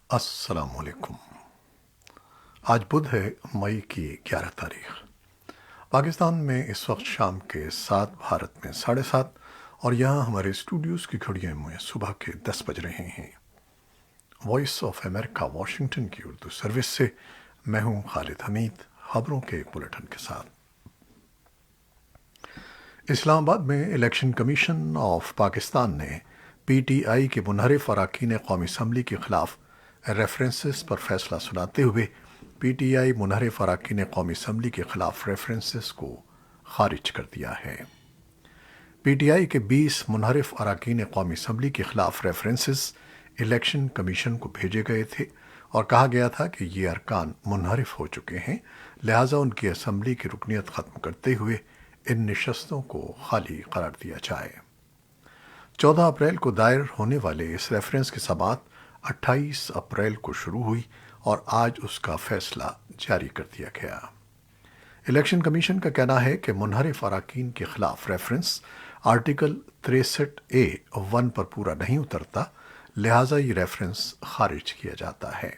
السلام علیکم۔ آج بدھ ہے، مئی کی 11 تاریخ۔ پاکستان میں اس وقت شام کے 7، بھارت میں 7:30، اور یہاں ہمارے اسٹوڈیوز کی گھڑیوں میں صبح کے 10 بج رہے ہیں۔ وائس آف امریکہ واشنگٹن کی اردو سروس سے میں ہوں خالد حمید، خبروں کے بلیٹن کے ساتھ۔ اسلام آباد میں الیکشن کمیشن آف پاکستان نے پی ٹی آئی کے منحرف اراکین قومی اسمبلی کے خلاف ریفرنسز پر فیصلہ سناتے ہوئے پی ٹی آئی منحرف اراکین قومی اسمبلی کے خلاف ریفرنسز کو خارج کر دیا ہے۔ پی ٹی آئی کے 20 منحرف اراکین قومی اسمبلی کے خلاف ریفرنسز الیکشن کمیشن کو بھیجے گئے تھے اور کہا گیا تھا کہ یہ ارکان منحرف ہو چکے ہیں، لہٰذا ان کی اسمبلی کی رکنیت ختم کرتے ہوئے ان نشستوں کو خالی قرار دیا جائے۔ 14 اپریل کو دائر ہونے والے اس ریفرنس کی سماعت 28 اپریل کو شروع ہوئی اور آج اس کا فیصلہ جاری کر دیا گیا۔ الیکشن کمیشن کا کہنا ہے کہ منحرف اراکین کے خلاف ریفرنس آرٹیکل 63A(1) پر پورا نہیں اترتا، لہٰذا یہ ریفرنس خارج کیا جاتا ہے۔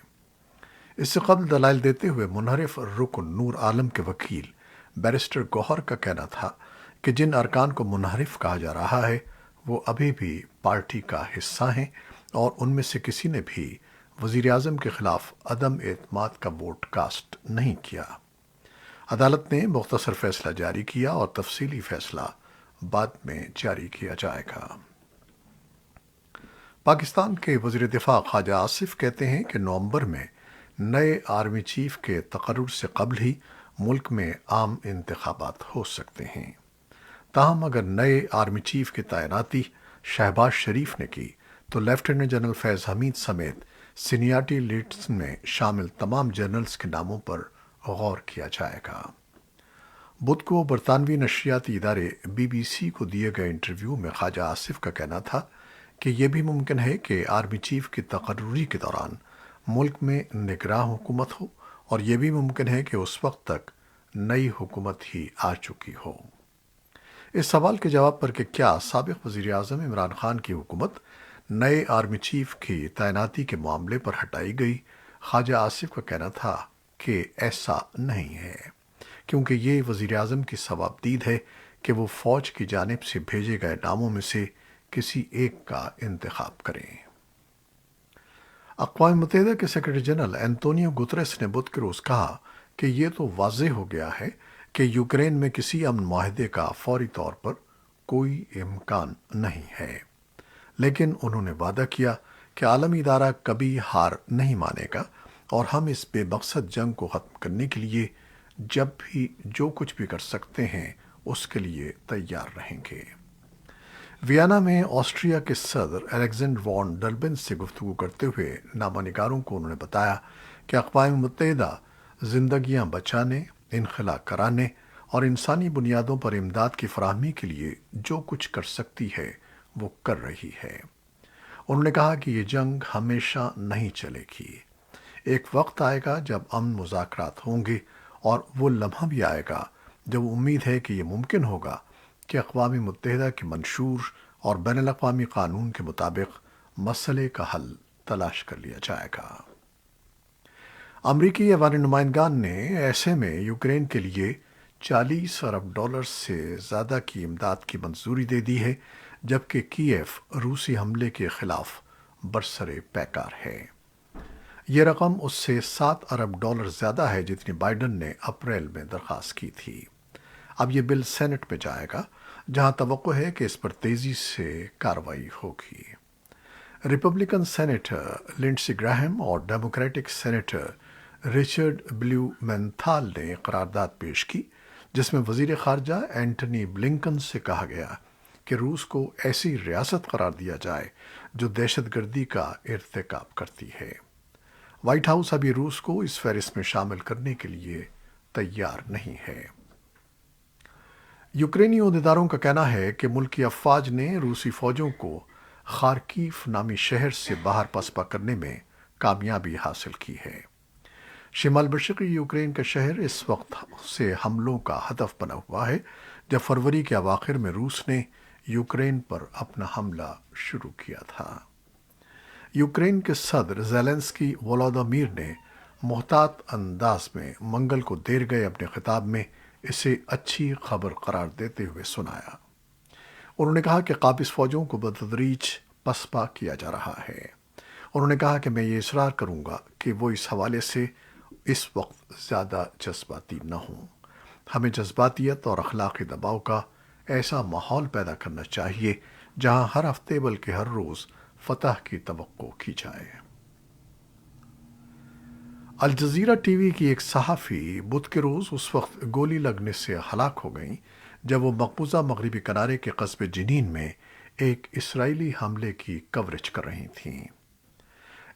اس سے قبل دلائل دیتے ہوئے منحرف رکن نور عالم کے وکیل بیرسٹر گوہر کا کہنا تھا کہ جن ارکان کو منحرف کہا جا رہا ہے وہ ابھی بھی پارٹی کا حصہ ہیں اور ان میں سے کسی نے بھی وزیراعظم کے خلاف عدم اعتماد کا ووٹ کاسٹ نہیں کیا۔ عدالت نے مختصر فیصلہ جاری کیا اور تفصیلی فیصلہ بعد میں جاری کیا جائے گا۔ پاکستان کے وزیر دفاع خواجہ آصف کہتے ہیں کہ نومبر میں نئے آرمی چیف کے تقرر سے قبل ہی ملک میں عام انتخابات ہو سکتے ہیں۔ تاہم اگر نئے آرمی چیف کی تعیناتی شہباز شریف نے کی تو لیفٹیننٹ جنرل فیض حمید سمیت سینیارٹی لسٹ میں شامل تمام جنرلز کے ناموں پر غور کیا جائے گا۔ بدھ کو برطانوی نشریاتی ادارے BBC کو دیے گئے انٹرویو میں خواجہ آصف کا کہنا تھا کہ یہ بھی ممکن ہے کہ آرمی چیف کی تقرری کے دوران ملک میں نگراں حکومت ہو، اور یہ بھی ممکن ہے کہ اس وقت تک نئی حکومت ہی آ چکی ہو۔ اس سوال کے جواب پر کہ کیا سابق وزیر اعظم عمران خان کی حکومت نئے آرمی چیف کی تعیناتی کے معاملے پر ہٹائی گئی، خواجہ آصف کا کہنا تھا کہ ایسا نہیں ہے، کیونکہ یہ وزیر اعظم کی ثوابدید ہے کہ وہ فوج کی جانب سے بھیجے گئے ناموں میں سے کسی ایک کا انتخاب کریں۔ اقوام متحدہ کے سیکرٹری جنرل انتونیو گتریس نے بدھ کے روز کہا کہ یہ تو واضح ہو گیا ہے کہ یوکرین میں کسی امن معاہدے کا فوری طور پر کوئی امکان نہیں ہے، لیکن انہوں نے وعدہ کیا کہ عالمی ادارہ کبھی ہار نہیں مانے گا اور ہم اس بے مقصد جنگ کو ختم کرنے کے لیے جب بھی جو کچھ بھی کر سکتے ہیں اس کے لیے تیار رہیں گے۔ ویانا میں آسٹریا کے صدر الیگزینڈر وان ڈلبن سے گفتگو کرتے ہوئے نامہ نگاروں کو انہوں نے بتایا کہ اقوام متحدہ زندگیاں بچانے، انخلا کرانے اور انسانی بنیادوں پر امداد کی فراہمی کے لیے جو کچھ کر سکتی ہے وہ کر رہی ہے۔ انہوں نے کہا کہ یہ جنگ ہمیشہ نہیں چلے گی۔ ایک وقت آئے گا جب امن مذاکرات ہوں گے، اور وہ لمحہ بھی آئے گا جب امید ہے کہ یہ ممکن ہوگا کہ اقوام متحدہ کے منشور اور بین الاقوامی قانون کے مطابق مسئلے کا حل تلاش کر لیا جائے گا۔ امریکی ایوان نمائندگان نے ایسے میں یوکرین کے لیے $40 ارب سے زیادہ کی امداد کی منظوری دے دی ہے، جبکہ کیف روسی حملے کے خلاف برسر پیکار ہے۔ یہ رقم اس سے $7 ارب زیادہ ہے جتنی بائیڈن نے اپریل میں درخواست کی تھی۔ اب یہ بل سینٹ میں جائے گا، جہاں توقع ہے کہ اس پر تیزی سے کارروائی ہوگی۔ ریپبلکن سینیٹر لنڈسی گراہم اور ڈیموکریٹک سینیٹر رچرڈ بلیومینتھال نے قرارداد پیش کی، جس میں وزیر خارجہ اینٹنی بلنکن سے کہا گیا کہ روس کو ایسی ریاست قرار دیا جائے جو دہشت گردی کا ارتکاب کرتی ہے۔ وائٹ ہاؤس ابھی روس کو اس فہرست میں شامل کرنے کے لیے تیار نہیں ہے۔ یوکرینی عہدیداروں کا کہنا ہے کہ ملکی افواج نے روسی فوجوں کو خارکیف نامی شہر سے باہر پسپا کرنے میں کامیابی حاصل کی ہے۔ شمال مشرقی یوکرین کا شہر اس وقت سے حملوں کا ہدف بنا ہوا ہے جب فروری کے اواخر میں روس نے یوکرین پر اپنا حملہ شروع کیا تھا۔ यूक्रेन के सदर ज़ेलेंस्की वोलोदिमीर ने मोहतात अंदाज में मंगल को देर गए अपने खिताब में इसे अच्छी खबर करार देते हुए सुनाया। उन्होंने कहा कि काबिज फौजों को बतदरीज पसपा किया जा रहा है। उन्होंने कहा कि मैं ये इसरार करूंगा कि वो इस हवाले से इस वक्त ज़्यादा जज्बाती न हों। हमें जज्बातियत और अखलाकी दबाव का ऐसा माहौल पैदा करना चाहिए जहां हर हफ्ते बल्कि हर रोज़ फतह की तवक्को की जाए। अल जज़ीरा टीवी की एक सहाफ़ी बुध के रोज़ उस वक्त गोली लगने से हलाक हो गई जब वो मकबूजा मगरबी किनारे के कस्बे जिनीन में एक इसराइली हमले की कवरेज कर रही थीं।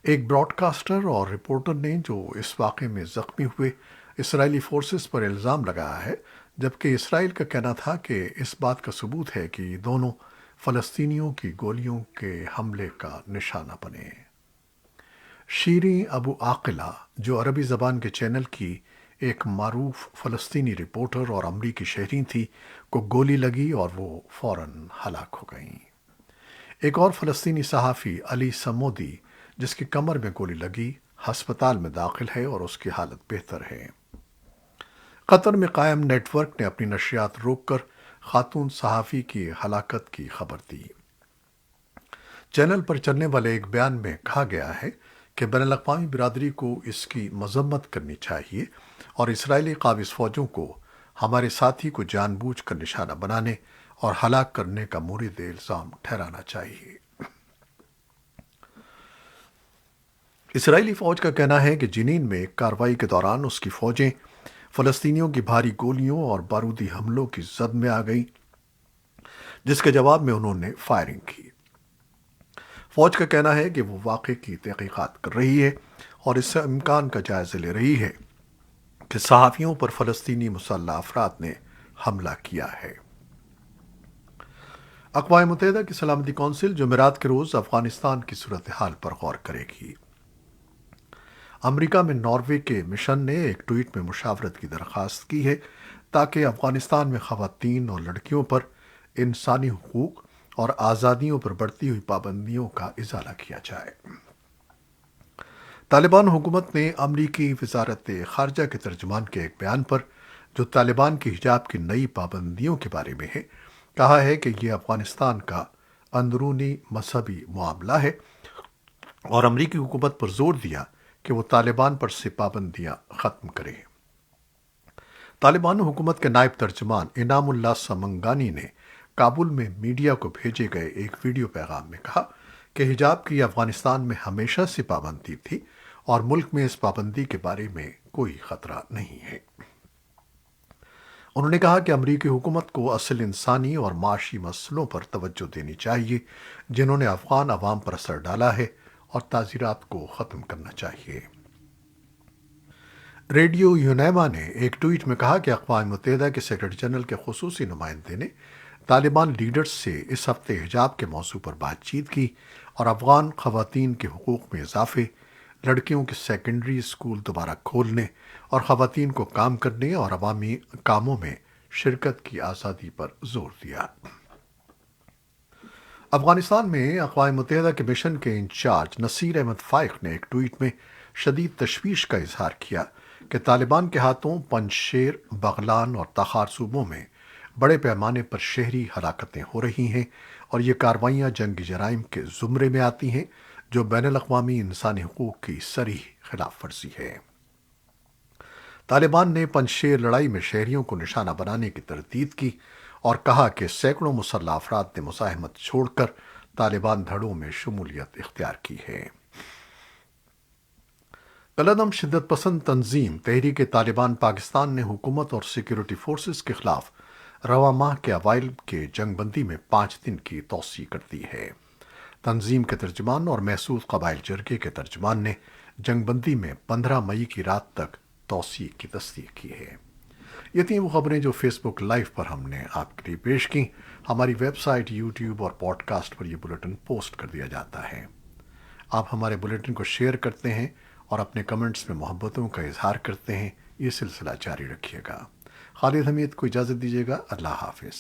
एक ब्रॉडकास्टर और रिपोर्टर ने जो इस वाक़े में ज़ख्मी हुए इसराइली फोर्सेस पर इल्ज़ाम लगाया है, जबकि इसराइल का कहना था कि इस बात का सबूत है कि दोनों फ़लस्तीनियों की गोलियों के हमले का निशाना बने। शीरीं अबू आकिला, जो अरबी ज़बान के चैनल की एक मारूफ फ़लस्तीनी रिपोर्टर और अमरीकी शहरी थी, को गोली लगी और वो फ़ौरन हलाक हो गईं। एक और फ़लस्तीनी सहाफ़ी अली समोदी, जिसकी कमर में गोली लगी, हस्पताल में दाखिल है और उसकी हालत बेहतर है। कतर में कायम नेटवर्क ने अपनी नशियात रोककर खातून सहाफ़ी की हलाकत की खबर दी। चैनल पर चलने वाले एक बयान में कहा गया है कि बैनुल-अक़वामी बिरादरी को इसकी मज़म्मत करनी चाहिए और इसराइली काबिज़ फ़ौजों को हमारे साथी को जानबूझकर निशाना बनाने और हलाक करने का मुरीद इल्ज़ाम ठहराना चाहिए। इसराइली फ़ौज का कहना है कि जिनीन में कार्रवाई के दौरान उसकी फ़ौजें फ़लस्तीनियों की भारी गोलियों और बारूदी हमलों की जद में आ गई, जिसके जवाब में उन्होंने फायरिंग की। फ़ौज का कहना है कि वो वाक़े की तहक़ीक़ात कर रही है और इस इम्कान का जायज़ा ले रही है कि सहाफ़ियों पर फ़लस्तीनी मुसल्लह अफ़राद ने हमला किया है। अक़वाम मुत्तहिदा की सलामती कौंसिल जुमेरात के रोज़ अफ़गानिस्तान की सूरत हाल पर गौर करेगी। अमेरिका में नॉर्वे के मिशन ने एक ट्वीट में मुशावरत की दरख्वास्त की है ताकि अफ़गानिस्तान में ख़वातीन और लड़कियों पर इंसानी हुकूक और आज़ादियों पर बढ़ती हुई पाबंदियों का इज़ाला किया जाए। तालिबान हुकूमत ने अमरीकी वज़ारत ख़ारजा के तर्जुमान के एक बयान पर, जो तालिबान की हिजाब की नई पाबंदियों के बारे में है, कहा है कि यह अफ़गानिस्तान का अंदरूनी मजहबी मामला है और अमरीकी हुकूमत पर जोर दिया कि वो तालिबान पर से पाबंदियां ख़त्म करे। तालिबान हुकूमत के नायब तर्जुमान इनामुल्लाह समंगानी ने काबुल में मीडिया को भेजे गए एक वीडियो पैगाम में कहा कि हिजाब की अफ़गानिस्तान में हमेशा से पाबंदी थी और मुल्क में इस पाबंदी के बारे में कोई ख़तरा नहीं है। उन्होंने कहा कि अमरीकी हुकूमत को असल इंसानी और माशी मसलों पर तवज्जो देनी चाहिए जिन्होंने अफ़गान अवाम पर असर डाला है और ताज़ीरात को ख़त्म करना चाहिए। रेडियो यूनेमा ने एक ट्वीट में कहा कि अक़वाम मुत्तहिदा के सेक्रेटरी जनरल के ख़ुसूसी नुमाइंदे ने तालिबान लीडर्स से इस हफ्ते हिजाब के मौजू पर बातचीत की और अफ़गान ख़वातीन के हुकूक़ में इजाफ़े, लड़कियों के सेकेंडरी स्कूल दोबारा खोलने और ख़वातीन को काम करने और अवामी कामों में शिरकत की आज़ादी पर जोर दिया। अफ़गानिस्तान में अक़वाम मुत्तहिदा के मिशन के इंचार्ज नसीर अहमद फ़ाइक ने एक ट्वीट में शदीद तशवीश का इजहार किया कि तालिबान के हाथों पंजशेर, बगलान और तखार सूबों में बड़े पैमाने पर शहरी हलाकतें हो रही हैं और ये कार्रवाइयाँ जंगी जराइम के ज़ुमरे में आती हैं जो बैनुल-अक़वामी इंसानी हुकूक की सरीह खिलाफ वर्जी है। तालिबान ने पंजशेर लड़ाई में शहरियों को निशाना बनाने की तरदीद की और कहा कि सैकड़ों मुसल्लह अफराद ने मुज़ाहमत छोड़कर तालिबान धड़ों में शमूलियत इख्तियार की है। कलअदम शिद्दत पसंद तंजीम तहरीक तालिबान पाकिस्तान ने हुकूमत और सिक्योरिटी फोर्सेस के खिलाफ रवा माह के अवाइल के जंगबंदी में 5 दिन की तौसी कर दी है। तंजीम के तर्जुमान और महसूस कबाइल जरगे के तर्जुमान ने जंगबंदी में 15 मई की रात तक तौसी की तस्दीक की है। ये थी वो खबरें जो फेसबुक लाइव पर हमने आपके लिए पेश की। हमारी वेबसाइट, यूट्यूब और पॉडकास्ट पर यह बुलेटिन पोस्ट कर दिया जाता है। आप हमारे बुलेटिन को शेयर करते हैं और अपने कमेंट्स में मोहब्बतों का इजहार करते हैं। ये सिलसिला जारी रखिएगा। खालिद हमीद को इजाज़त दीजिएगा। अल्लाह हाफिज़।